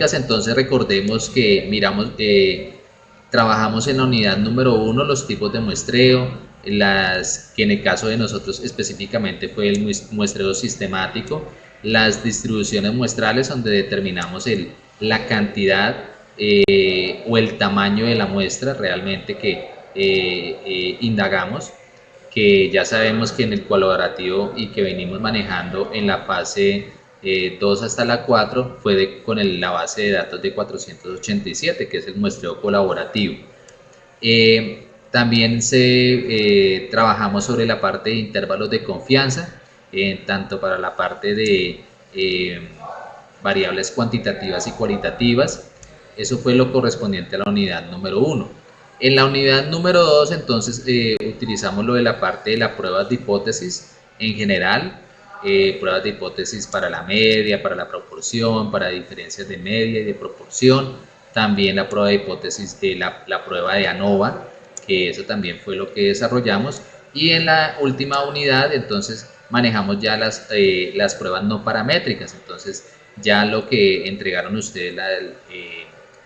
Entonces recordemos que trabajamos en la unidad número 1 los tipos de muestreo, que en el caso de nosotros específicamente fue el muestreo sistemático, las distribuciones muestrales donde determinamos la cantidad o el tamaño de la muestra realmente que indagamos, que ya sabemos que en el colaborativo y que venimos manejando en la fase 2 hasta la 4 fue con la base de datos de 487, que es el muestreo colaborativo. También trabajamos sobre la parte de intervalos de confianza, tanto para la parte de variables cuantitativas y cualitativas. Eso fue lo correspondiente a la unidad número 1. En la unidad número 2, entonces, utilizamos lo de la parte de las pruebas de hipótesis en general, pruebas de hipótesis para la media, para la proporción, para diferencias de media y de proporción, también la prueba de hipótesis de la prueba de ANOVA, que eso también fue lo que desarrollamos, y en la última unidad, entonces, manejamos ya las pruebas no paramétricas. Entonces, ya lo que entregaron ustedes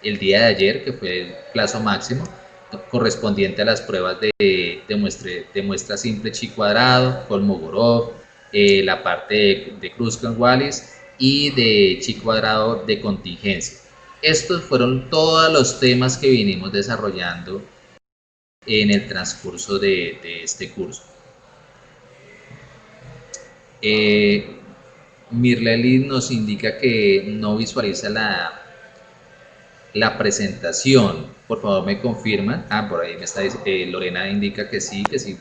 el día de ayer, que fue el plazo máximo, correspondiente a las pruebas de muestra simple chi cuadrado, Kolmogorov, la parte de Kruskal-Wallis y de chi cuadrado de contingencia. Estos fueron todos los temas que vinimos desarrollando en el transcurso de este curso. Mirleli nos indica que no visualiza la presentación. Por favor, me confirman. Por ahí me está Lorena indica que sí, que sí.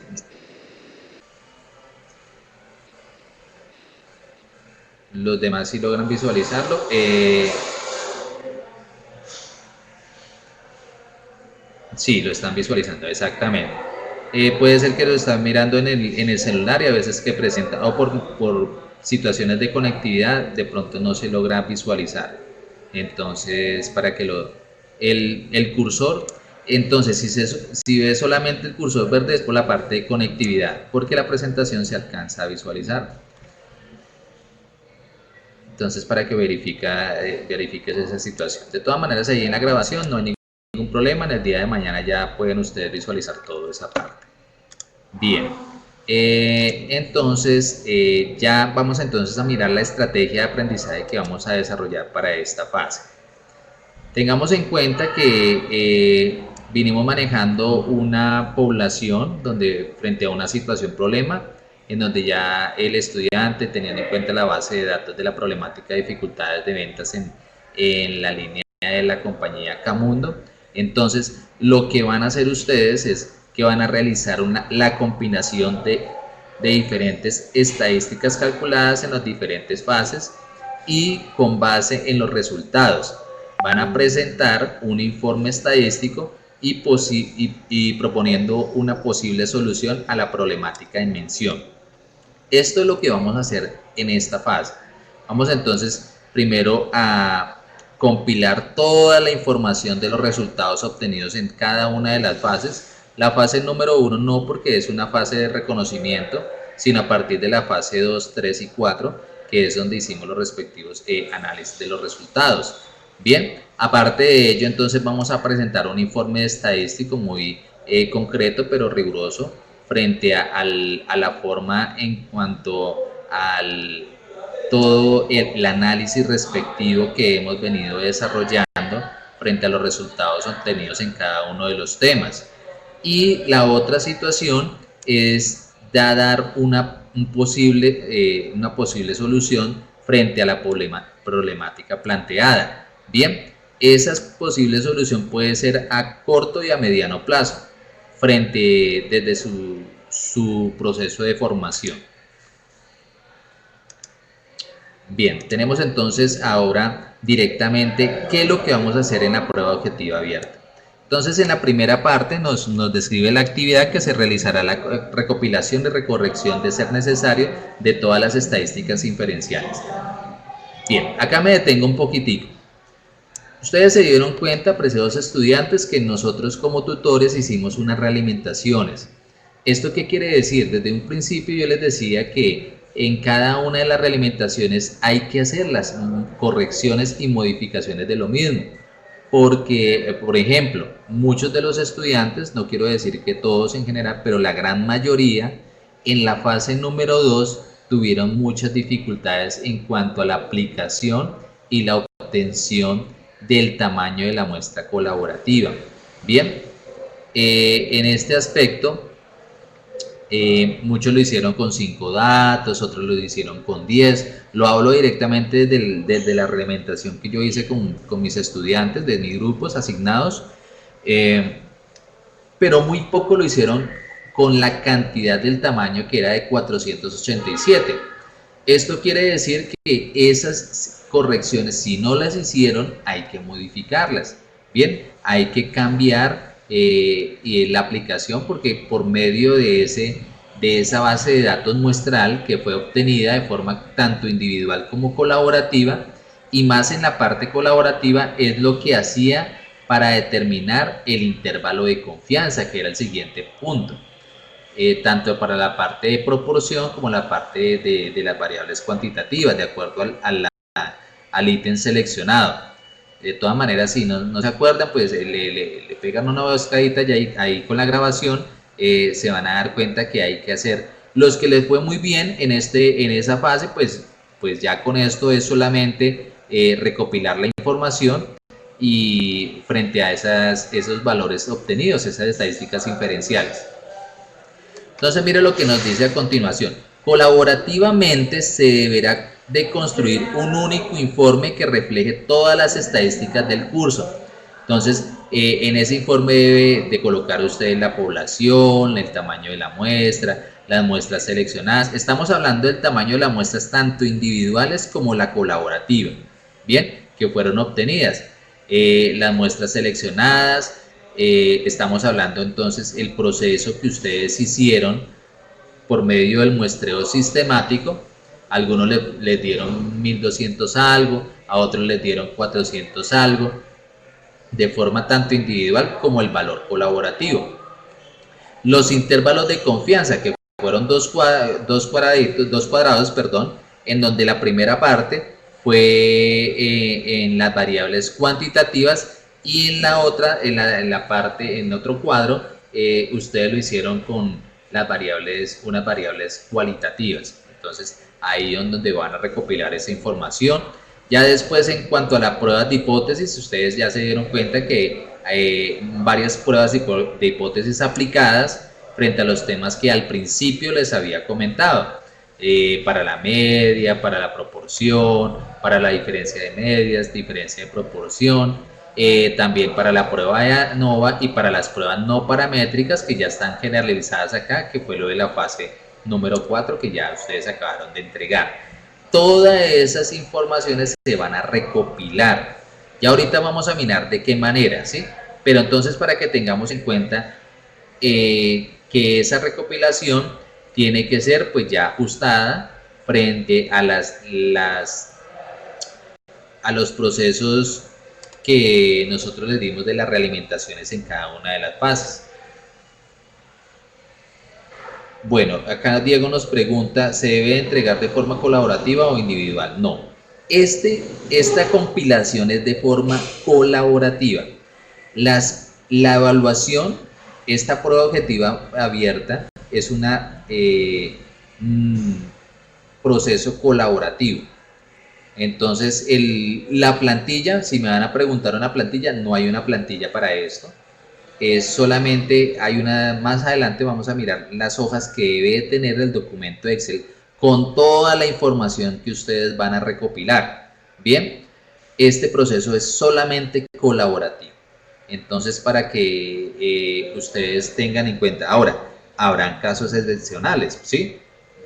Los demás sí logran visualizarlo. Sí, lo están visualizando, exactamente. Puede ser que lo están mirando en el celular y a veces que presenta, o por situaciones de conectividad, de pronto no se logra visualizar. Entonces, para que el cursor, entonces si ves solamente el cursor verde es por la parte de conectividad, porque la presentación se alcanza a visualizar. Entonces, para que verifiques esa situación. De todas maneras, ahí en la grabación no hay ningún problema. En el día de mañana ya pueden ustedes visualizar toda esa parte. Bien. Entonces, ya vamos entonces a mirar la estrategia de aprendizaje que vamos a desarrollar para esta fase. Tengamos en cuenta que vinimos manejando una población donde frente a una situación problema, en donde ya el estudiante, teniendo en cuenta la base de datos de la problemática de dificultades de ventas en la línea de la compañía Camundo, entonces lo que van a hacer ustedes es que van a realizar la combinación de diferentes estadísticas calculadas en las diferentes fases y con base en los resultados. Van a presentar un informe estadístico y proponiendo una posible solución a la problemática en mención. Esto es lo que vamos a hacer en esta fase. Vamos entonces primero a compilar toda la información de los resultados obtenidos en cada una de las fases. La fase número 1 no, porque es una fase de reconocimiento, sino a partir de la fase 2, 3 y 4, que es donde hicimos los respectivos análisis de los resultados. Bien, aparte de ello, entonces vamos a presentar un informe estadístico muy concreto pero riguroso frente a la forma en cuanto al todo el análisis respectivo que hemos venido desarrollando frente a los resultados obtenidos en cada uno de los temas. Y la otra situación es dar una posible solución frente a la problemática planteada. Bien, esa posible solución puede ser a corto y a mediano plazo, desde su proceso de formación. Bien, tenemos entonces ahora directamente qué es lo que vamos a hacer en la prueba objetiva abierta. Entonces, en la primera parte nos describe la actividad que se realizará, la recopilación y recorrección de ser necesario de todas las estadísticas inferenciales. Bien, acá me detengo un poquitico. Ustedes se dieron cuenta, apreciados estudiantes, que nosotros como tutores hicimos unas realimentaciones. ¿Esto qué quiere decir? Desde un principio yo les decía que en cada una de las realimentaciones hay que hacer las correcciones y modificaciones de lo mismo. Porque, por ejemplo, muchos de los estudiantes, no quiero decir que todos en general, pero la gran mayoría, en la fase número 2 tuvieron muchas dificultades en cuanto a la aplicación y la obtención del tamaño de la muestra colaborativa. Bien, en este aspecto, muchos lo hicieron con 5 datos, otros lo hicieron con 10. Lo hablo directamente desde la reglamentación que yo hice con mis estudiantes de mis grupos asignados, pero muy poco lo hicieron con la cantidad del tamaño que era de 487. Esto quiere decir que esas correcciones, si no las hicieron, hay que modificarlas. Bien, hay que cambiar la aplicación, porque por medio de esa base de datos muestral que fue obtenida de forma tanto individual como colaborativa, y más en la parte colaborativa, es lo que hacía para determinar el intervalo de confianza, que era el siguiente punto. Tanto para la parte de proporción como la parte de las variables cuantitativas, de acuerdo al ítem seleccionado. De todas maneras, si no se acuerdan, pues le pegan una buscadita y ahí con la grabación se van a dar cuenta que hay que hacer. Los que les fue muy bien en esa fase, pues ya con esto es solamente recopilar la información y frente a esos valores obtenidos, esas estadísticas inferenciales. Entonces, mire lo que nos dice a continuación. Colaborativamente se deberá de construir un único informe que refleje todas las estadísticas del curso. Entonces, en ese informe debe de colocar usted la población, el tamaño de la muestra, las muestras seleccionadas. Estamos hablando del tamaño de las muestras tanto individuales como la colaborativa, bien, que fueron obtenidas. Las muestras seleccionadas. Estamos hablando entonces el proceso que ustedes hicieron por medio del muestreo sistemático. Algunos les dieron 1200 algo, a otros les dieron 400 algo, de forma tanto individual como el valor colaborativo. Los intervalos de confianza, que fueron dos cuadrados, en donde la primera parte fue en las variables cuantitativas, y en la otra, en otro cuadro, ustedes lo hicieron con unas variables cualitativas. Entonces, ahí es donde van a recopilar esa información. Ya después, en cuanto a las pruebas de hipótesis, ustedes ya se dieron cuenta que hay varias pruebas de hipótesis aplicadas frente a los temas que al principio les había comentado. Para la media, para la proporción, para la diferencia de medias, diferencia de proporción. También para la prueba de ANOVA y para las pruebas no paramétricas, que ya están generalizadas acá, que fue lo de la fase número 4 que ya ustedes acabaron de entregar. Todas esas informaciones se van a recopilar. Ya ahorita vamos a mirar de qué manera, ¿sí? Pero entonces, para que tengamos en cuenta que esa recopilación tiene que ser pues ya ajustada frente a los procesos que nosotros les dimos de las realimentaciones en cada una de las fases. Bueno, acá Diego nos pregunta, ¿se debe entregar de forma colaborativa o individual? No, esta compilación es de forma colaborativa. La evaluación, esta prueba objetiva abierta, es un proceso colaborativo. Entonces, la plantilla, si me van a preguntar una plantilla, no hay una plantilla para esto. Es solamente, más adelante vamos a mirar las hojas que debe tener el documento Excel con toda la información que ustedes van a recopilar. Bien, este proceso es solamente colaborativo. Entonces, para que ustedes tengan en cuenta. Ahora, habrán casos excepcionales, ¿sí?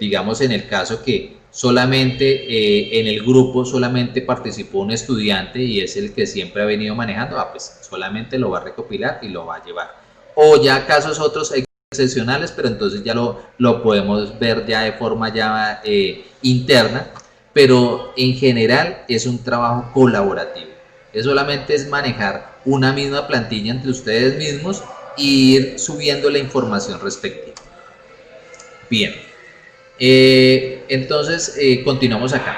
Digamos, en el caso que solamente en el grupo solamente participó un estudiante y es el que siempre ha venido manejando, pues solamente lo va a recopilar y lo va a llevar. O ya casos otros excepcionales, pero entonces ya lo podemos ver ya de forma ya interna, pero en general es un trabajo colaborativo. Solamente es manejar una misma plantilla entre ustedes mismos e ir subiendo la información respectiva. Bien. entonces continuamos acá.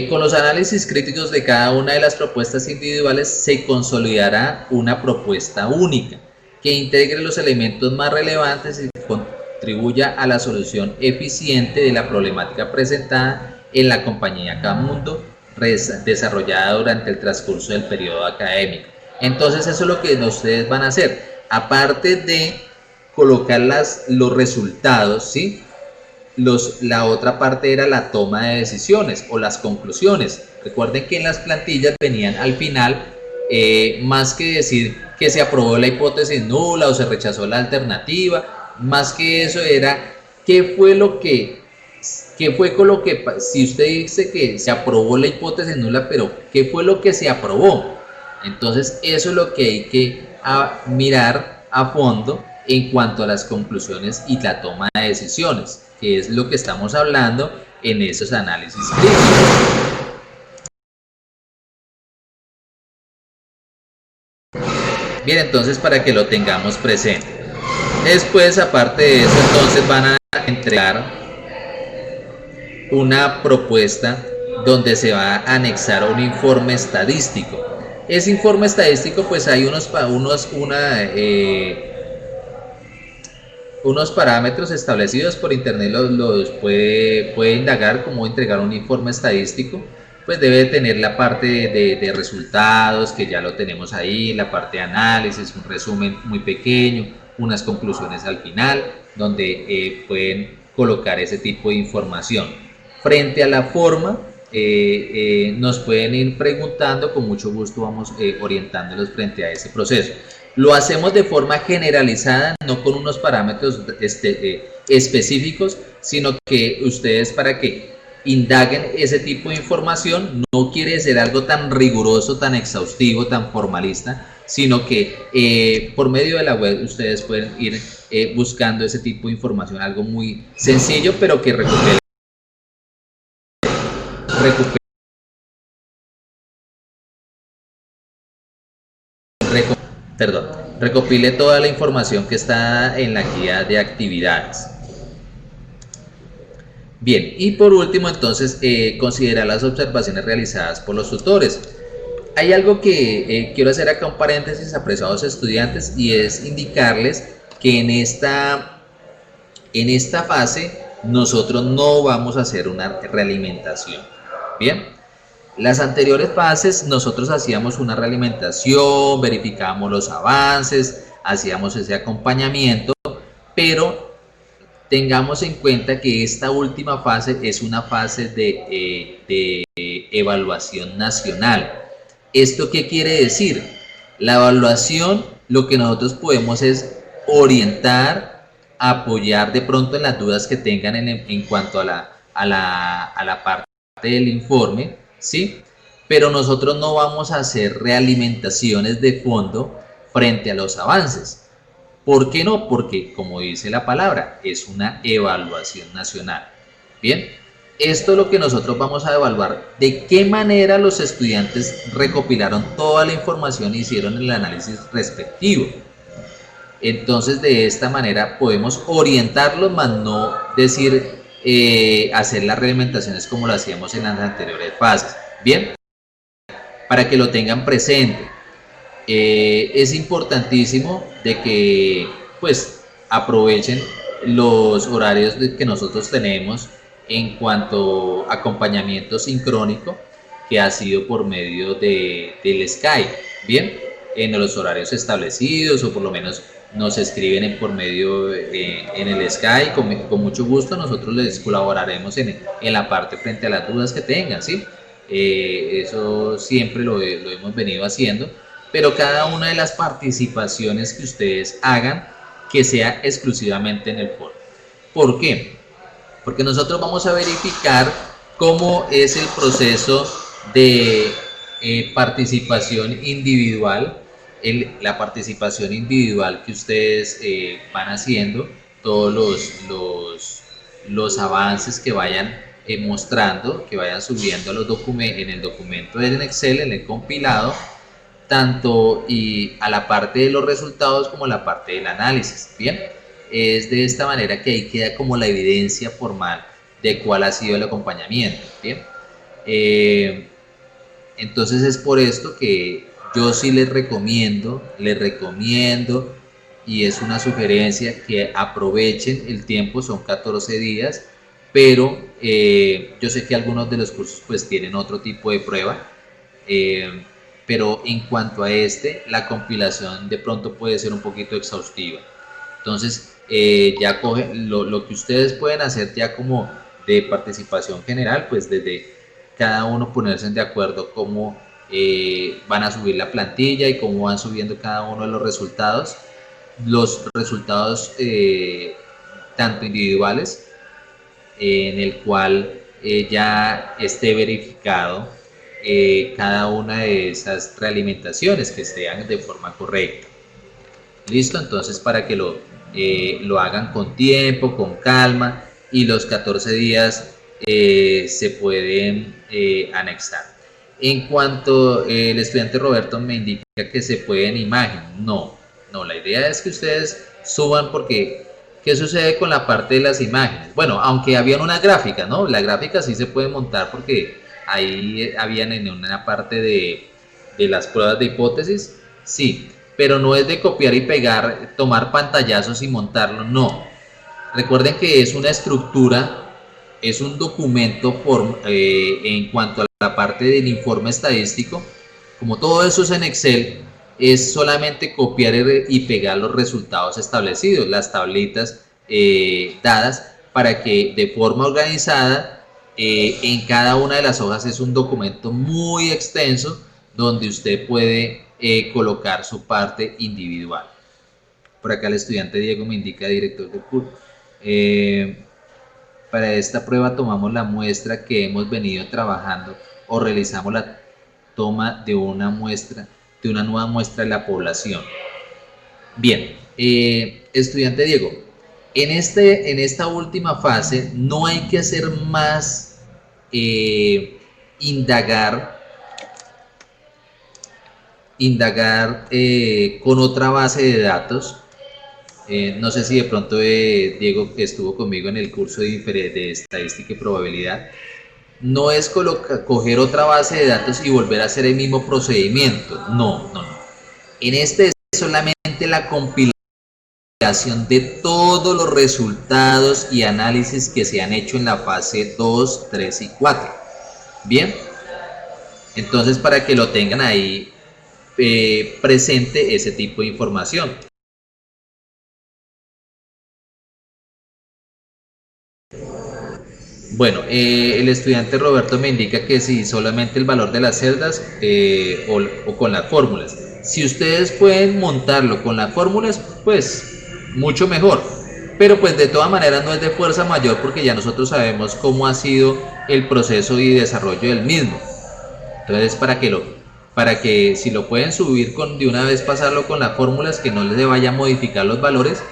Con los análisis críticos de cada una de las propuestas individuales se consolidará una propuesta única que integre los elementos más relevantes y contribuya a la solución eficiente de la problemática presentada en la compañía Camundo desarrollada durante el transcurso del periodo académico. Entonces eso es lo que ustedes van a hacer, aparte de colocar los resultados, ¿sí? La otra parte era la toma de decisiones o las conclusiones. Recuerden que en las plantillas venían al final, más que decir que se aprobó la hipótesis nula o se rechazó la alternativa, más que eso era qué fue con lo que, si usted dice que se aprobó la hipótesis nula, pero qué fue lo que se aprobó. Entonces eso es lo que hay que mirar a fondo en cuanto a las conclusiones y la toma de decisiones, que es lo que estamos hablando en esos análisis críticos. Bien, entonces para que lo tengamos presente. Después, aparte de eso, entonces van a entregar una propuesta donde se va a anexar un informe estadístico. Ese informe estadístico, pues hay unos parámetros establecidos por internet, los puede indagar cómo entregar un informe estadístico. Pues debe tener la parte de resultados, que ya lo tenemos ahí, la parte de análisis, un resumen muy pequeño, unas conclusiones al final, donde pueden colocar ese tipo de información. Frente a la forma, nos pueden ir preguntando, con mucho gusto vamos orientándolos frente a ese proceso. Lo hacemos de forma generalizada, no con unos parámetros específicos, sino que ustedes, para que indaguen ese tipo de información, no quiere ser algo tan riguroso, tan exhaustivo, tan formalista, sino que por medio de la web ustedes pueden ir buscando ese tipo de información, algo muy sencillo, pero que recopile toda la información que está en la guía de actividades. Bien, y por último, entonces, considerar las observaciones realizadas por los tutores. Hay algo que quiero hacer acá un paréntesis, apreciados estudiantes, y es indicarles que en esta fase nosotros no vamos a hacer una realimentación. Bien, las anteriores fases nosotros hacíamos una realimentación, verificábamos los avances, hacíamos ese acompañamiento, pero tengamos en cuenta que esta última fase es una fase de evaluación nacional. ¿Esto qué quiere decir? La evaluación, lo que nosotros podemos es orientar, apoyar de pronto en las dudas que tengan en cuanto a la parte del informe, ¿sí? Pero nosotros no vamos a hacer realimentaciones de fondo frente a los avances. ¿Por qué no? Porque, como dice la palabra, es una evaluación nacional. Bien, esto es lo que nosotros vamos a evaluar, de qué manera los estudiantes recopilaron toda la información e hicieron el análisis respectivo. Entonces, de esta manera podemos orientarlos, más no decir, hacer las realimentaciones como lo hacíamos en las anteriores fases. Bien, para que lo tengan presente. Es importantísimo de que pues aprovechen los horarios que nosotros tenemos en cuanto a acompañamiento sincrónico, que ha sido por medio del Skype. Bien, en los horarios establecidos, o por lo menos nos escriben por medio en el Skype. Con mucho gusto nosotros les colaboraremos en la parte frente a las dudas que tengan, ¿sí? Eso siempre lo hemos venido haciendo, pero cada una de las participaciones que ustedes hagan, que sea exclusivamente en el foro. ¿Por qué? Porque nosotros vamos a verificar cómo es el proceso de participación individual, la participación individual que ustedes van haciendo, todos los avances que vayan mostrando, que vayan subiendo en el documento en Excel, en el compilado, tanto a la parte de los resultados como a la parte del análisis. Bien, es de esta manera que ahí queda como la evidencia formal de cuál ha sido el acompañamiento. ¿Bien? Entonces es por esto que yo sí les recomiendo, y es una sugerencia, que aprovechen el tiempo. Son 14 días, pero yo sé que algunos de los cursos pues tienen otro tipo de prueba, pero en cuanto a la compilación de pronto puede ser un poquito exhaustiva. Entonces ya lo que ustedes pueden hacer ya como de participación general, pues desde cada uno ponerse de acuerdo cómo van a subir la plantilla y cómo van subiendo cada uno de los resultados tanto individuales, en el cual ya esté verificado cada una de esas realimentaciones, que sean de forma correcta. Listo, entonces para que lo hagan con tiempo, con calma, y los 14 días se pueden anexar. En cuanto el estudiante Roberto me indica que se puede en imagen, no, la idea es que ustedes suban, porque ¿qué sucede con la parte de las imágenes? Bueno, aunque había una gráfica, ¿no? La gráfica sí se puede montar, porque ahí habían en una parte de las pruebas de hipótesis, sí, pero no es de copiar y pegar, tomar pantallazos y montarlo, no. Recuerden que es una estructura, es un documento en cuanto a la parte del informe estadístico. Como todo eso es en Excel, es solamente copiar y pegar los resultados establecidos, las tablitas dadas, para que de forma organizada en cada una de las hojas. Es un documento muy extenso donde usted puede colocar su parte individual. Por acá el estudiante Diego me indica, director del curso, para esta prueba tomamos la muestra que hemos venido trabajando, o realizamos la toma de una nueva muestra de la población. Bien, estudiante Diego, en esta última fase no hay que hacer más indagar con otra base de datos. No sé si de pronto Diego, que estuvo conmigo en el curso de estadística y probabilidad, no es coger otra base de datos y volver a hacer el mismo procedimiento. No. En es solamente la compilación de todos los resultados y análisis que se han hecho en la fase 2, 3 y 4. Bien, entonces para que lo tengan ahí presente ese tipo de información. Bueno, el estudiante Roberto me indica que si solamente el valor de las celdas o con las fórmulas. Si ustedes pueden montarlo con las fórmulas, pues mucho mejor. Pero pues de todas maneras no es de fuerza mayor, porque ya nosotros sabemos cómo ha sido el proceso y desarrollo del mismo. Entonces para que si lo pueden subir de una vez, pasarlo con las fórmulas, que no les vaya a modificar los valores,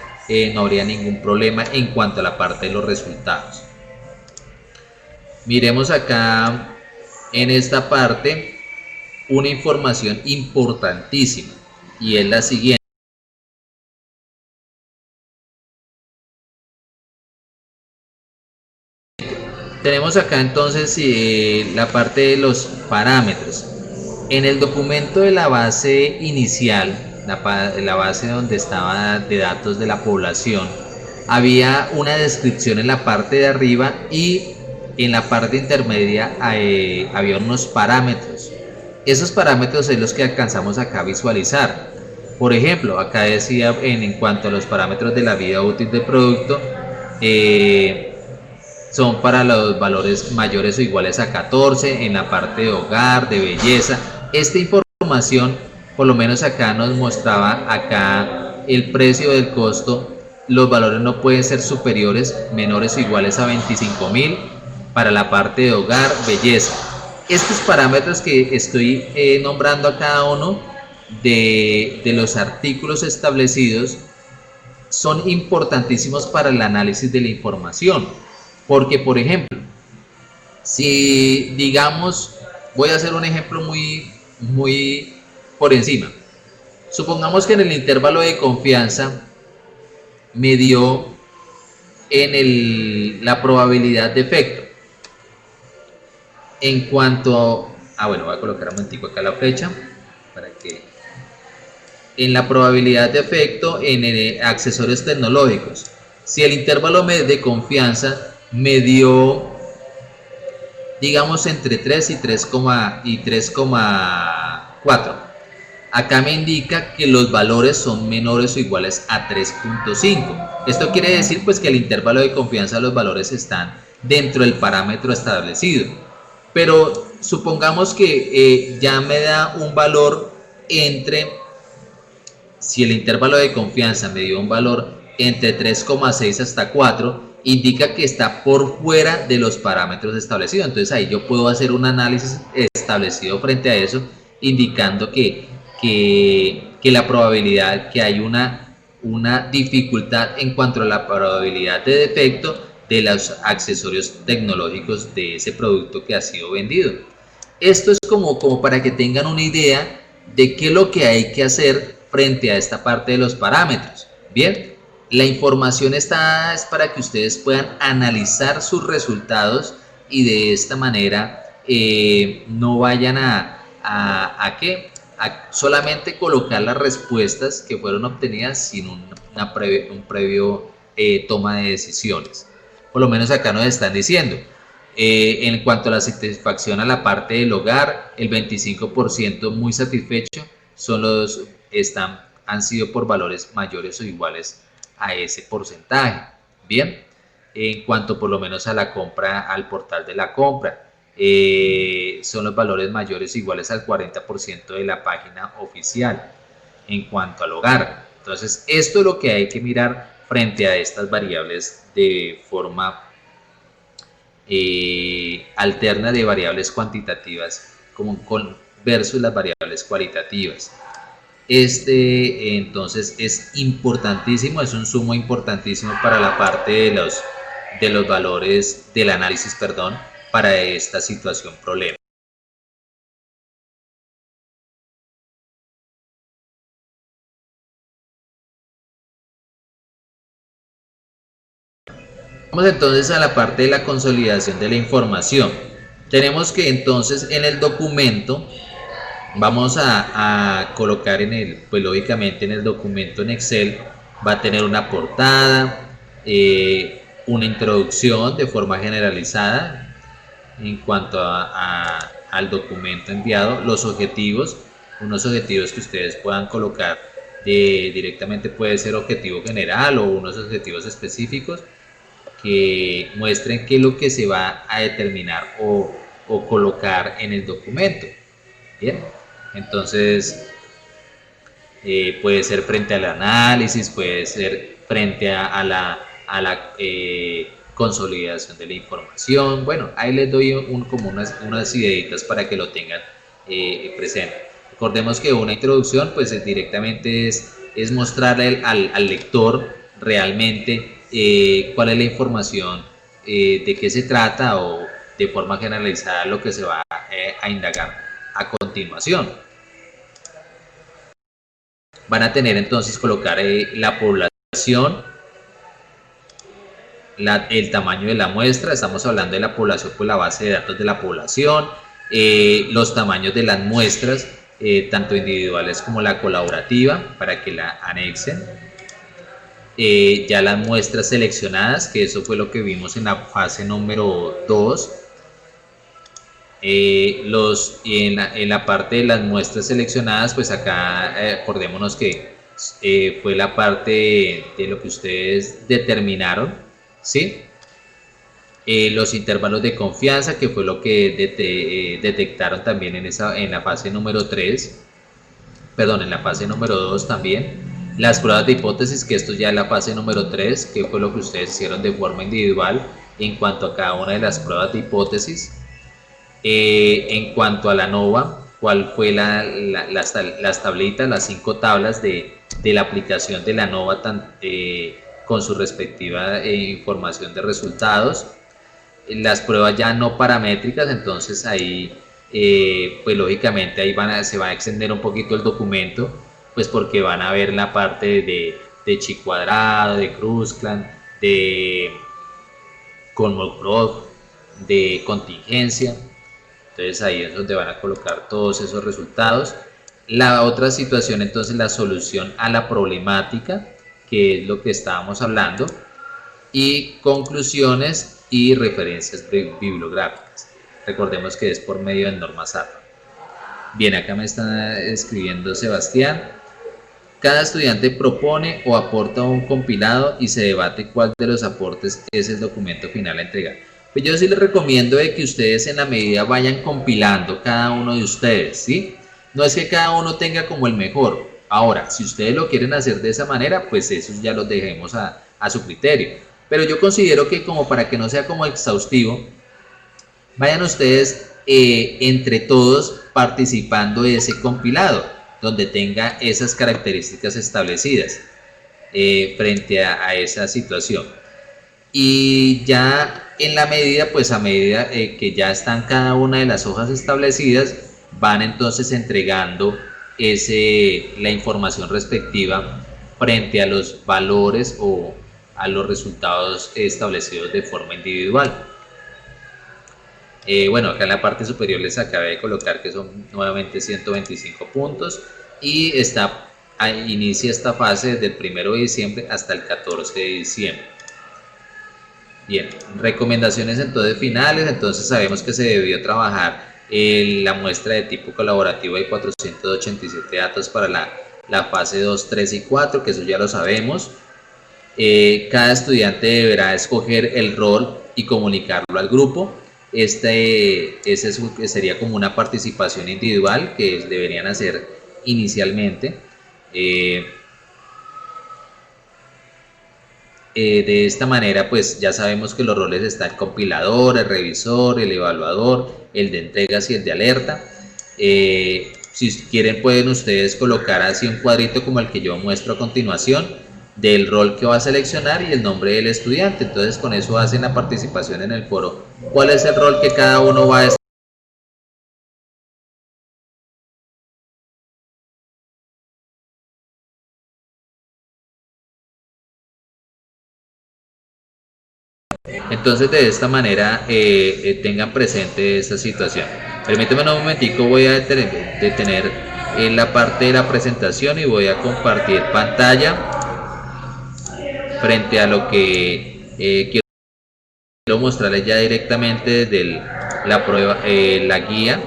no habría ningún problema en cuanto a la parte de los resultados. Miremos acá en esta parte una información importantísima, y es la siguiente. Tenemos acá entonces la parte de los parámetros. En el documento de la base inicial, la base donde estaba de datos de la población, había una descripción en la parte de arriba, y en la parte intermedia había unos parámetros. Esos parámetros es los que alcanzamos acá a visualizar. Por ejemplo, acá decía en cuanto a los parámetros de la vida útil del producto, son para los valores mayores o iguales a 14, en la parte de hogar, de belleza. Esta información, por lo menos acá nos mostraba acá el precio del costo. Los valores no pueden ser superiores, menores o iguales a 25.000 para la parte de hogar, belleza. Estos parámetros que estoy nombrando a cada uno de los artículos establecidos son importantísimos para el análisis de la información, porque por ejemplo, si digamos, voy a hacer un ejemplo muy por encima. Supongamos que en el intervalo de confianza me dio en la probabilidad de efecto. En cuanto bueno, voy a colocar un momentico acá la flecha para que en la probabilidad de efecto en accesorios tecnológicos, si el intervalo de confianza me dio, digamos, entre 3 y 3,4, acá me indica que los valores son menores o iguales a 3.5. Esto quiere decir pues que el intervalo de confianza de los valores están dentro del parámetro establecido. Pero supongamos que ya me da un valor entre, si el intervalo de confianza me dio un valor entre 3,6 hasta 4, indica que está por fuera de los parámetros establecidos. Entonces ahí yo puedo hacer un análisis establecido frente a eso, indicando que la probabilidad, que hay una dificultad en cuanto a la probabilidad de defecto de los accesorios tecnológicos de ese producto que ha sido vendido. Esto es como para que tengan una idea de qué es lo que hay que hacer frente a esta parte de los parámetros. Bien, la información está es para que ustedes puedan analizar sus resultados y de esta manera no vayan a solamente colocar las respuestas que fueron obtenidas sin un previo toma de decisiones. Por lo menos acá nos están diciendo, en cuanto a la satisfacción a la parte del hogar, el 25% muy satisfecho han sido por valores mayores o iguales a ese porcentaje. Bien, en cuanto por lo menos a la compra, al portal de la compra, son los valores mayores o iguales al 40% de la página oficial. En cuanto al hogar, entonces esto es lo que hay que mirar frente a estas variables de forma alterna de variables cuantitativas versus las variables cualitativas. Entonces es importantísimo, es un sumo importantísimo para la parte de los valores del análisis, perdón, para esta situación problema. Vamos entonces a la parte de la consolidación de la información. Tenemos que entonces en el documento vamos a colocar pues lógicamente en el documento en Excel va a tener una portada, una introducción de forma generalizada en cuanto al documento enviado, los objetivos, unos objetivos que ustedes puedan colocar directamente, puede ser objetivo general o unos objetivos específicos que muestren qué es lo que se va a determinar o colocar en el documento. Bien, entonces puede ser frente al análisis, puede ser frente a la consolidación de la información. Bueno, ahí les doy como unas ideitas para que lo tengan presente. Recordemos que una introducción pues directamente es mostrarle al lector realmente cuál es la información, de qué se trata o de forma generalizada lo que se va a indagar a continuación. Van a tener entonces colocar la población, el tamaño de la muestra, estamos hablando de la población por la base de datos de la población, los tamaños de las muestras, tanto individuales como la colaborativa, para que la anexen. Ya las muestras seleccionadas, que eso fue lo que vimos en la fase número 2. En la parte de las muestras seleccionadas, pues acá acordémonos que fue la parte de lo que ustedes determinaron, ¿sí? Los intervalos de confianza, que fue lo que detectaron también en la fase número 3, perdón, en la fase número 2 también. Las pruebas de hipótesis, que esto ya es la fase número 3, que fue lo que ustedes hicieron de forma individual en cuanto a cada una de las pruebas de hipótesis. En cuanto a la ANOVA, cuál fue las tablitas, las 5 tablas de la aplicación de la ANOVA con su respectiva información de resultados. Las pruebas ya no paramétricas, entonces ahí pues lógicamente ahí se va a extender un poquito el documento, pues porque van a ver la parte de chi cuadrado, de Kruskalin, de Kolmogorov, de contingencia. Entonces ahí es donde van a colocar todos esos resultados. La otra situación, entonces, la solución a la problemática, que es lo que estábamos hablando, y conclusiones y referencias bibliográficas. Recordemos que es por medio de normas APA. Bien, acá me está escribiendo Sebastián. Cada estudiante propone o aporta un compilado y se debate cuál de los aportes es el documento final a entregar. Pues yo sí les recomiendo de que ustedes en la medida vayan compilando cada uno de ustedes, ¿sí? No es que cada uno tenga como el mejor. Ahora, si ustedes lo quieren hacer de esa manera, pues eso ya lo dejemos a su criterio. Pero yo considero que como para que no sea como exhaustivo, vayan ustedes entre todos participando de ese compilado, donde tenga esas características establecidas frente a esa situación. Y ya en la medida, pues a medida que ya están cada una de las hojas establecidas, van entonces entregando la información respectiva frente a los valores o a los resultados establecidos de forma individual. Bueno, acá en la parte superior les acabé de colocar que son nuevamente 125 puntos y inicia esta fase desde el 1 de diciembre hasta el 14 de diciembre. Bien, recomendaciones entonces finales. Entonces sabemos que se debió trabajar la muestra de tipo colaborativo de 487 datos para la fase 2, 3 y 4, que eso ya lo sabemos. Cada estudiante deberá escoger el rol y comunicarlo al grupo. Ese sería como una participación individual que deberían hacer inicialmente. De esta manera, pues ya sabemos que los roles están el compilador, el revisor, el evaluador, el de entregas y el de alerta. Si quieren, pueden ustedes colocar así un cuadrito como el que yo muestro a continuación del rol que va a seleccionar y el nombre del estudiante. Entonces con eso hacen la participación en el foro. ¿Cuál es el rol que cada uno va a Entonces de esta manera tengan presente esta situación. Permítanme un momentico, voy a detener la parte de la presentación y voy a compartir pantalla frente a lo que quiero mostrarles ya directamente desde la prueba, la guía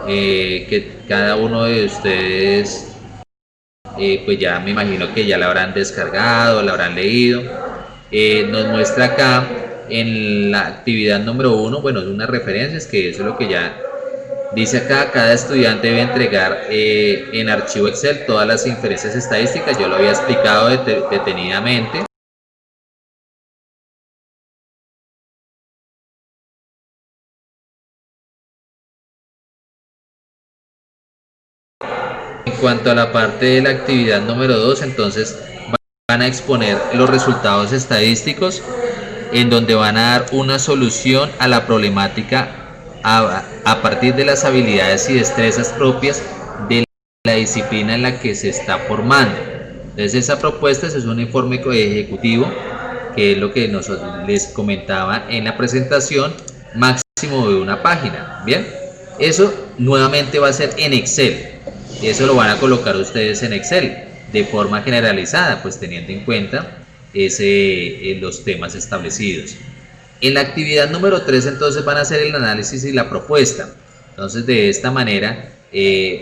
que cada uno de ustedes pues ya me imagino que ya la habrán descargado, la habrán leído. Nos muestra acá en la actividad número 1, bueno, es unas referencias, que eso es lo que ya dice acá. Cada estudiante debe entregar en archivo Excel todas las inferencias estadísticas. Yo lo había explicado detenidamente. En cuanto a la parte de la actividad número 2, entonces van a exponer los resultados estadísticos, en donde van a dar una solución a la problemática a partir de las habilidades y destrezas propias de la disciplina en la que se está formando. Entonces esa propuesta es un informe ejecutivo, que es lo que les comentaba en la presentación, máximo de una página. Bien, eso nuevamente va a ser en Excel. Eso lo van a colocar ustedes en Excel de forma generalizada, pues teniendo en cuenta los temas establecidos. En la actividad número 3 entonces van a hacer el análisis y la propuesta. Entonces de esta manera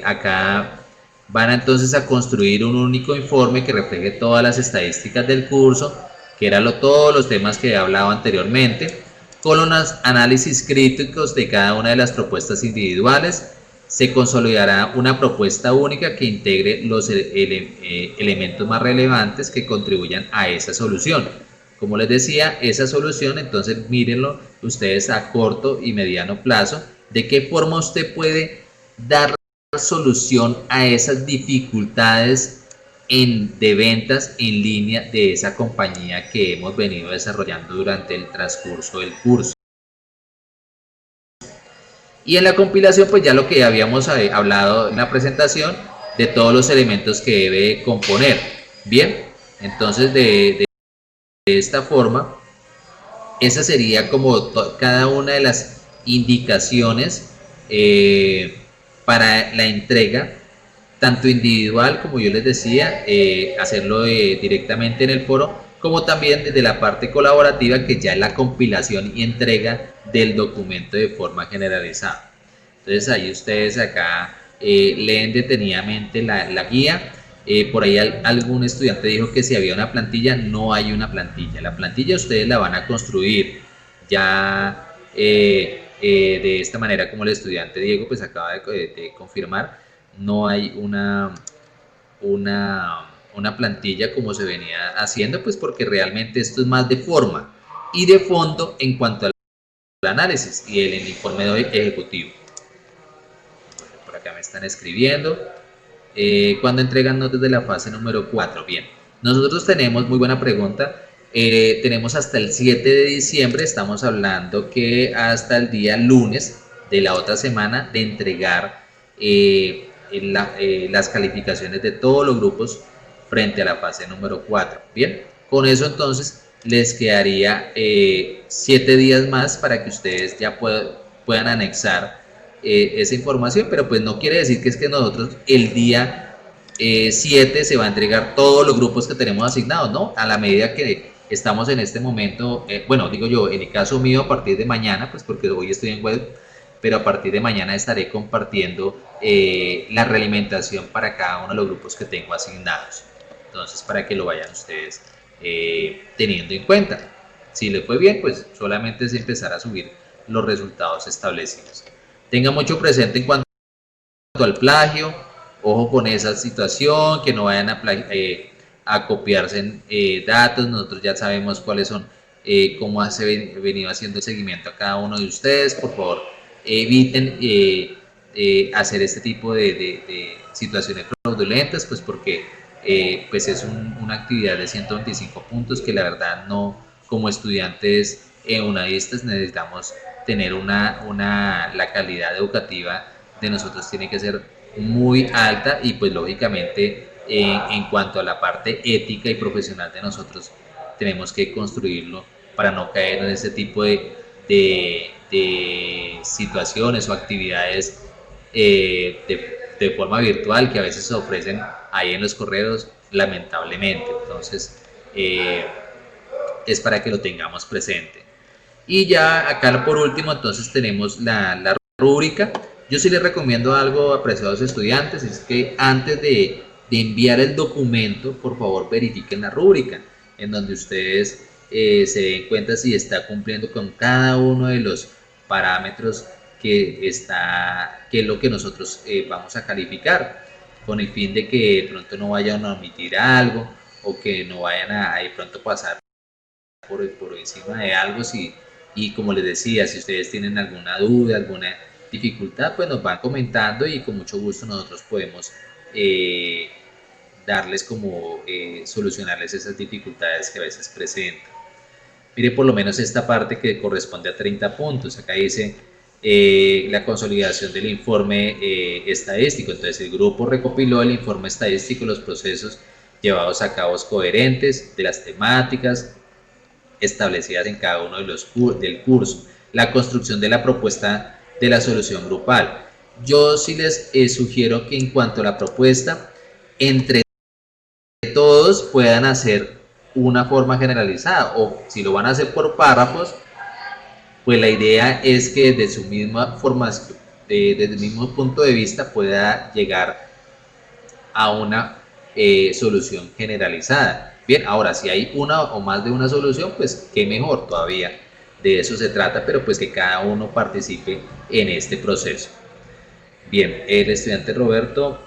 acá van entonces a construir un único informe que refleje todas las estadísticas del curso, que eran todos los temas que he hablado anteriormente, con los análisis críticos de cada una de las propuestas individuales. Se consolidará una propuesta única que integre los elementos más relevantes que contribuyan a esa solución. Como les decía, esa solución, entonces mírenlo ustedes a corto y mediano plazo, de qué forma usted puede dar solución a esas dificultades de ventas en línea de esa compañía que hemos venido desarrollando durante el transcurso del curso. Y en la compilación, pues ya lo que habíamos hablado en la presentación, de todos los elementos que debe componer. Bien, entonces de esta forma, esa sería como cada una de las indicaciones para la entrega, tanto individual, como yo les decía, hacerlo directamente en el foro, como también desde la parte colaborativa, que ya es la compilación y entrega del documento de forma generalizada. Entonces ahí ustedes acá leen detenidamente la guía. Por ahí algún estudiante dijo que si había una plantilla. No hay una plantilla. La plantilla ustedes la van a construir ya de esta manera, como el estudiante Diego pues acaba de confirmar. No hay una plantilla como se venía haciendo, pues porque realmente esto es más de forma y de fondo en cuanto al análisis y el informe ejecutivo. Por acá me están escribiendo. ¿Cuándo entregan notas de la fase número 4? Bien, nosotros tenemos, muy buena pregunta, tenemos hasta el 7 de diciembre, estamos hablando que hasta el día lunes de la otra semana de entregar las calificaciones de todos los grupos frente a la fase número 4. Bien, con eso entonces les quedaría 7 días más para que ustedes ya puedan anexar esa información, pero pues no quiere decir que es que nosotros el día 7 se va a entregar todos los grupos que tenemos asignados, ¿no? A la medida que estamos en este momento, bueno, digo yo, en el caso mío a partir de mañana, pues porque hoy estoy en web, pero a partir de mañana estaré compartiendo la realimentación para cada uno de los grupos que tengo asignados. Entonces, para que lo vayan ustedes teniendo en cuenta. Si les fue bien, pues solamente es empezar a subir los resultados establecidos. Tenga mucho presente en cuanto al plagio, ojo con esa situación, que no vayan a copiarse datos. Nosotros ya sabemos cuáles son, cómo se venido haciendo el seguimiento a cada uno de ustedes. Por favor, eviten hacer este tipo de situaciones fraudulentas, pues porque pues es una actividad de 125 puntos que la verdad no, como estudiantes unadistas necesitamos tener la calidad educativa de nosotros tiene que ser muy alta y pues lógicamente en cuanto a la parte ética y profesional de nosotros tenemos que construirlo para no caer en ese tipo de situaciones o actividades de forma virtual que a veces se ofrecen ahí en los correos, lamentablemente. Entonces es para que lo tengamos presente. Y ya acá por último entonces tenemos la rúbrica. Yo sí les recomiendo algo, apreciados estudiantes, es que antes de enviar el documento, por favor verifiquen la rúbrica, en donde ustedes se den cuenta si está cumpliendo con cada uno de los parámetros que es lo que nosotros vamos a calificar, con el fin de que de pronto no vayan a omitir algo o que no vayan a de pronto pasar por encima de algo. Y como les decía, si ustedes tienen alguna duda, alguna dificultad, pues nos van comentando y con mucho gusto nosotros podemos darles como solucionarles esas dificultades que a veces presentan. Mire por lo menos esta parte que corresponde a 30 puntos. Acá dice la consolidación del informe estadístico. Entonces el grupo recopiló el informe estadístico, los procesos llevados a cabo coherentes de las temáticas establecidas en cada uno de los del curso, la construcción de la propuesta de la solución grupal. Yo sí les sugiero que en cuanto a la propuesta, entre todos puedan hacer una forma generalizada, o si lo van a hacer por párrafos, pues la idea es que desde su misma formación, desde el mismo punto de vista, pueda llegar a una solución generalizada. Bien, ahora si hay una o más de una solución, pues qué mejor todavía. De eso se trata, pero pues que cada uno participe en este proceso. Bien, el estudiante Roberto,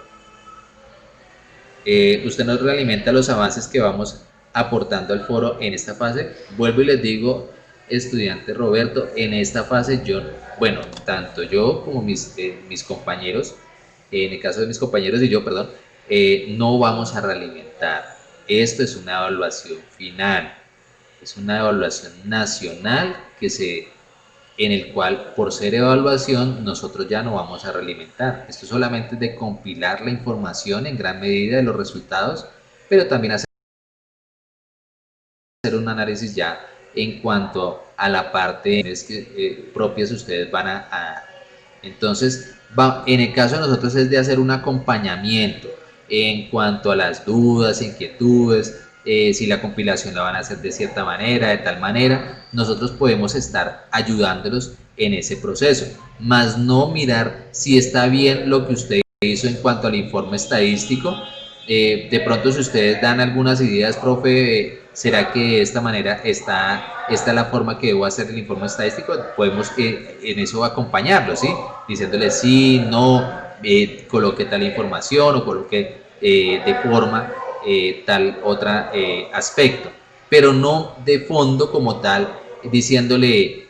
usted nos realimenta los avances que vamos aportando al foro en esta fase. Vuelvo y les digo, estudiante Roberto, en esta fase yo, bueno, tanto yo como mis compañeros, en el caso de mis compañeros y yo, perdón, no vamos a realimentar. Esto es una evaluación final, es una evaluación nacional en el cual por ser evaluación nosotros ya no vamos a realimentar. Esto solamente es de compilar la información en gran medida de los resultados, pero también hacer hacer un análisis ya en cuanto a la parte propias ustedes van a dar. Entonces, en el caso de nosotros es de hacer un acompañamiento en cuanto a las dudas, inquietudes, si la compilación la van a hacer de cierta manera, de tal manera, nosotros podemos estar ayudándolos en ese proceso, más no mirar si está bien lo que usted hizo en cuanto al informe estadístico. De pronto si ustedes dan algunas ideas, profe, ¿será que de esta manera esta es la forma que debo hacer el informe estadístico? Podemos en eso acompañarlo, ¿sí? Diciéndole sí, no, coloque tal información o coloque de forma tal otra aspecto, pero no de fondo como tal, diciéndole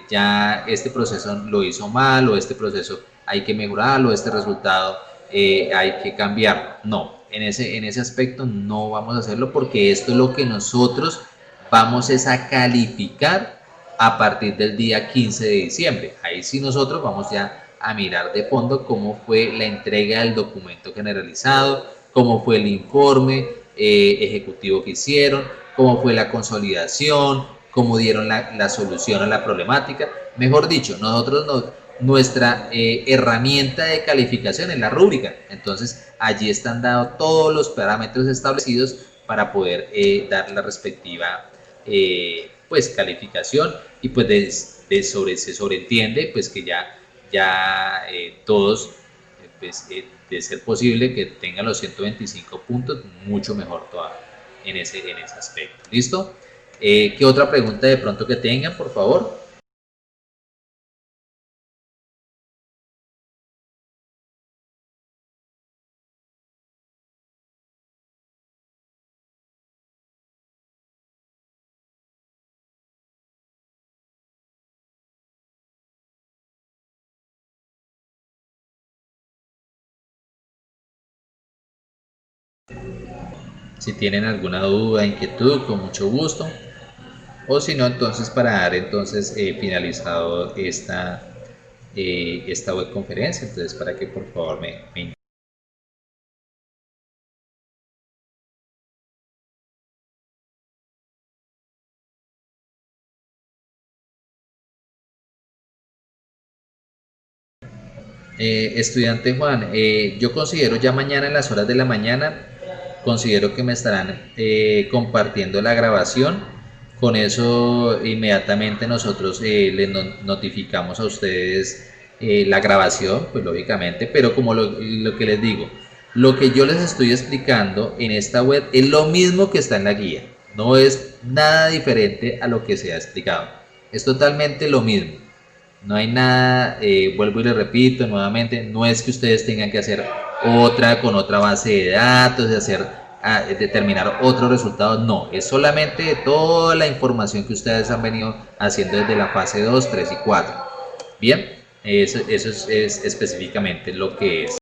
ya este proceso lo hizo mal o este proceso hay que mejorarlo, este resultado hay que cambiarlo. No, en ese aspecto no vamos a hacerlo porque esto es lo que nosotros vamos a calificar a partir del día 15 de diciembre. Ahí sí nosotros vamos ya a mirar de fondo cómo fue la entrega del documento generalizado, cómo fue el informe ejecutivo que hicieron, cómo fue la consolidación, cómo dieron la solución a la problemática. Mejor dicho, nosotros nuestra herramienta de calificación es la rúbrica. Entonces, allí están dados todos los parámetros establecidos para poder dar la respectiva pues calificación y pues se sobreentiende pues que ya todos pues, de ser posible que tengan los 125 puntos, mucho mejor todavía en ese aspecto. ¿Listo? ¿Qué otra pregunta de pronto que tengan, por favor? Si tienen alguna duda, inquietud, con mucho gusto. O si no, entonces para dar entonces finalizado esta web conferencia, entonces para que por favor me estudiante Juan, yo considero ya mañana en las horas de la mañana, considero que me estarán compartiendo la grabación. Con eso inmediatamente nosotros les notificamos a ustedes la grabación, pues lógicamente, pero como lo que les digo, lo que yo les estoy explicando en esta web es lo mismo que está en la guía, no es nada diferente a lo que se ha explicado, es totalmente lo mismo. No hay nada, vuelvo y le repito nuevamente, no es que ustedes tengan que hacer otra con otra base de datos, de hacer, determinar otros resultados, no, es solamente toda la información que ustedes han venido haciendo desde la fase 2, 3 y 4. Bien, eso es específicamente lo que es.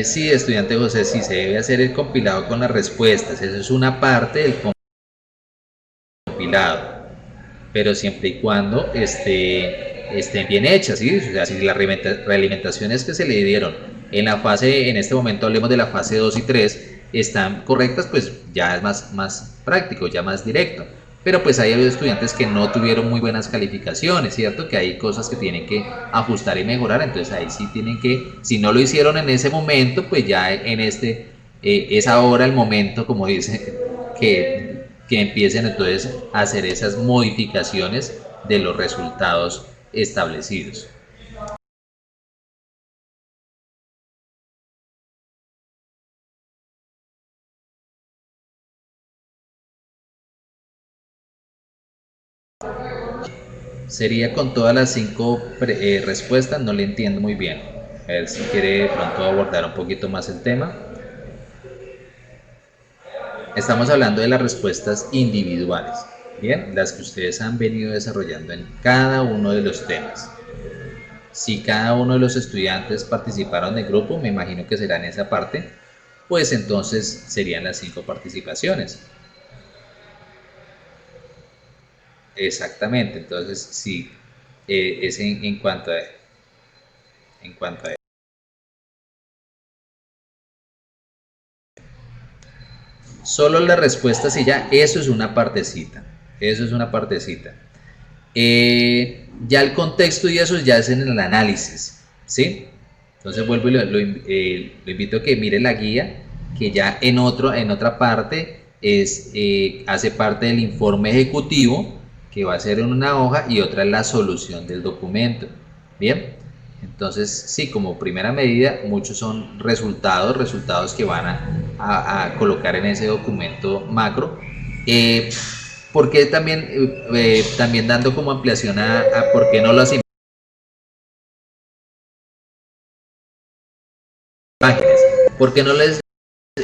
Sí, estudiante José, sí se debe hacer el compilado con las respuestas, eso es una parte del compilado, pero siempre y cuando estén bien hechas, ¿sí? O sea, si las realimentaciones que se le dieron en la fase, en este momento hablemos de la fase 2 y 3, están correctas, pues ya es más práctico, ya más directo. Pero pues hay estudiantes que no tuvieron muy buenas calificaciones, ¿cierto? Que hay cosas que tienen que ajustar y mejorar, entonces ahí sí tienen que, si no lo hicieron en ese momento, pues ya en es ahora el momento, como dice, que empiecen entonces a hacer esas modificaciones de los resultados establecidos. Sería con todas las 5 respuestas, no le entiendo muy bien. A ver si quiere de pronto abordar un poquito más el tema. Estamos hablando de las respuestas individuales, bien, las que ustedes han venido desarrollando en cada uno de los temas. Si cada uno de los estudiantes participaron del grupo, me imagino que será en esa parte, pues entonces serían las 5 participaciones. Exactamente, entonces si es en cuanto a solo las respuestas y ya, eso es una partecita, eso es una partecita. Ya el contexto y eso ya es en el análisis, ¿sí? Entonces vuelvo y lo invito a que mire la guía, que ya en otra parte hace parte del informe ejecutivo, que va a ser en una hoja, y otra es la solución del documento. Bien, entonces sí, como primera medida, muchos son resultados que van a colocar en ese documento macro. Porque también dando como ampliación a por qué no las imágenes, por qué no les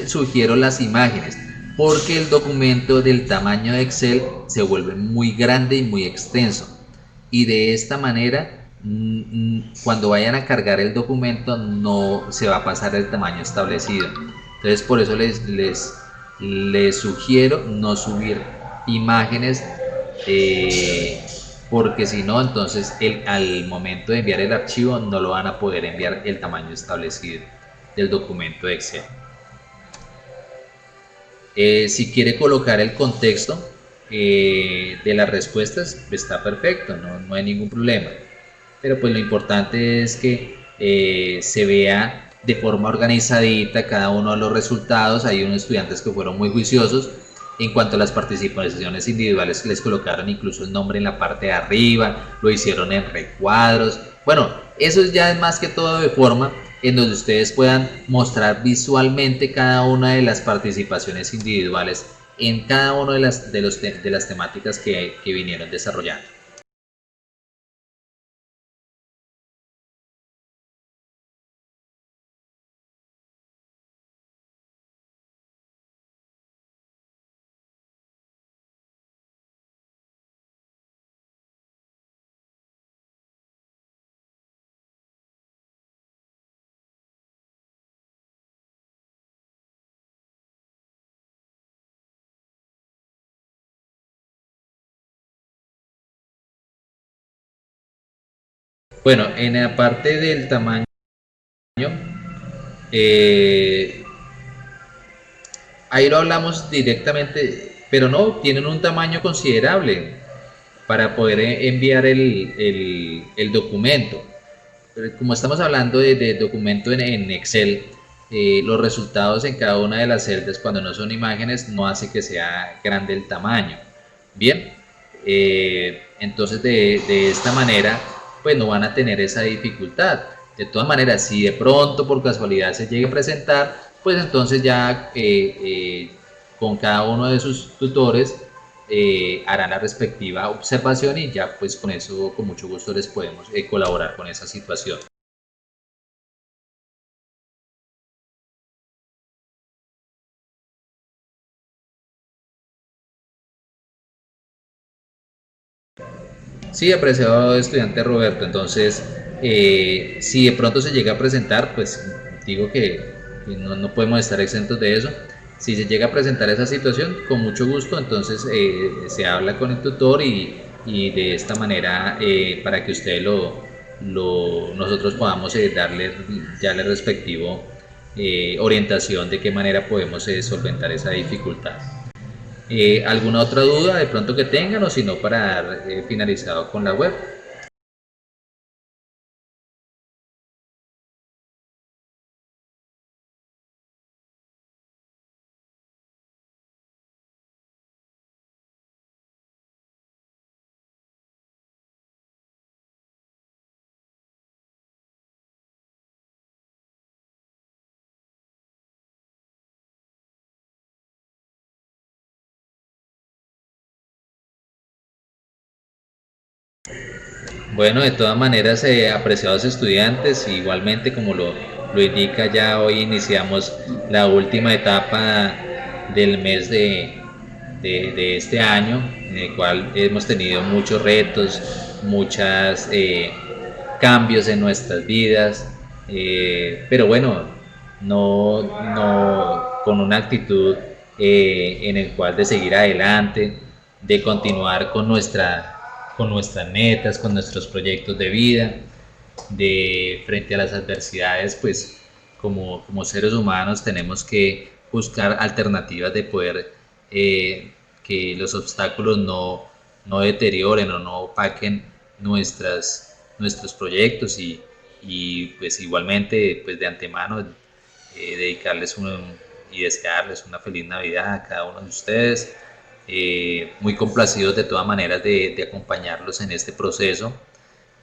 sugiero las imágenes, porque el documento del tamaño de Excel se vuelve muy grande y muy extenso, y de esta manera cuando vayan a cargar el documento no se va a pasar el tamaño establecido. Entonces por eso les sugiero no subir imágenes, porque si no, entonces al momento de enviar el archivo no lo van a poder enviar el tamaño establecido del documento de Excel. Si quiere colocar el contexto de las respuestas, está perfecto, no hay ningún problema. Pero pues lo importante es que se vea de forma organizadita cada uno de los resultados. Hay unos estudiantes que fueron muy juiciosos en cuanto a las participaciones individuales, que les colocaron incluso el nombre en la parte de arriba, lo hicieron en recuadros. Bueno, eso ya es más que todo de forma en donde ustedes puedan mostrar visualmente cada una de las participaciones individuales en cada una de las temáticas que vinieron desarrollando. Bueno, en la parte del tamaño, eh, ahí lo hablamos directamente, pero no, tienen un tamaño considerable para poder enviar el documento. Como estamos hablando de documento en Excel, los resultados en cada una de las celdas, cuando no son imágenes, no hace que sea grande el tamaño. Bien, entonces de esta manera, pues no van a tener esa dificultad. De todas maneras, si de pronto por casualidad se llegue a presentar, pues entonces ya con cada uno de sus tutores harán la respectiva observación, y ya pues con eso con mucho gusto les podemos colaborar con esa situación. Sí, apreciado estudiante Roberto, entonces si de pronto se llega a presentar, pues digo que no podemos estar exentos de eso. Si se llega a presentar esa situación, con mucho gusto, entonces se habla con el tutor, y de esta manera para que usted nosotros podamos darle ya la respectiva orientación de qué manera podemos solventar esa dificultad. ¿Alguna otra duda de pronto que tengan, o si no, para dar finalizado con la web? Bueno, de todas maneras, apreciados estudiantes, igualmente como lo indica, ya hoy iniciamos la última etapa del mes de este año, en el cual hemos tenido muchos retos, muchos cambios en nuestras vidas, pero bueno, con una actitud en el cual de seguir adelante, de continuar con con nuestras metas, con nuestros proyectos de vida, de frente a las adversidades, pues como seres humanos tenemos que buscar alternativas de poder que los obstáculos no deterioren o no opaquen nuestros proyectos y pues igualmente pues de antemano dedicarles y desearles una feliz Navidad a cada uno de ustedes. Muy complacidos de todas maneras de acompañarlos en este proceso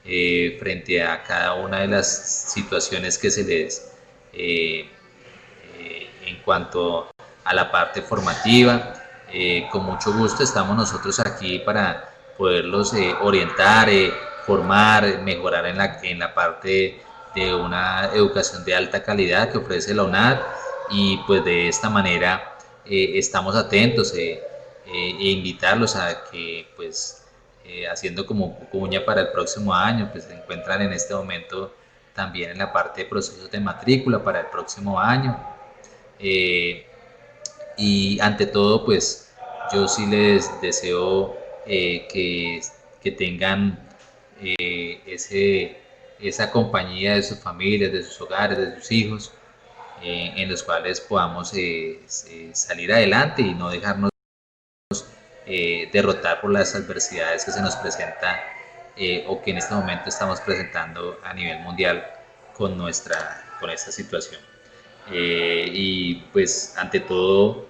frente a cada una de las situaciones que se les en cuanto a la parte formativa. Con mucho gusto estamos nosotros aquí para poderlos orientar, formar, mejorar en la parte de una educación de alta calidad que ofrece la UNAD y pues de esta manera estamos atentos e invitarlos a que pues haciendo como cuña para el próximo año, pues se encuentran en este momento también en la parte de procesos de matrícula para el próximo año. Eh, y ante todo, pues yo sí les deseo que tengan esa compañía de sus familias, de sus hogares, de sus hijos, en los cuales podamos salir adelante y no dejarnos derrotar por las adversidades que se nos presentan o que en este momento estamos presentando a nivel mundial con esta situación. Y pues ante todo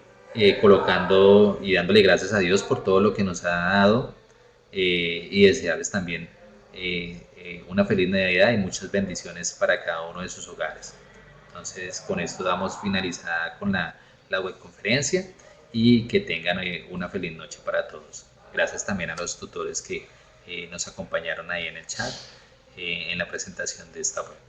colocando y dándole gracias a Dios por todo lo que nos ha dado y desearles también una feliz Navidad y muchas bendiciones para cada uno de sus hogares. Entonces con esto damos finalizada con la webconferencia y que tengan una feliz noche para todos. Gracias también a los tutores que nos acompañaron ahí en el chat en la presentación de esta web.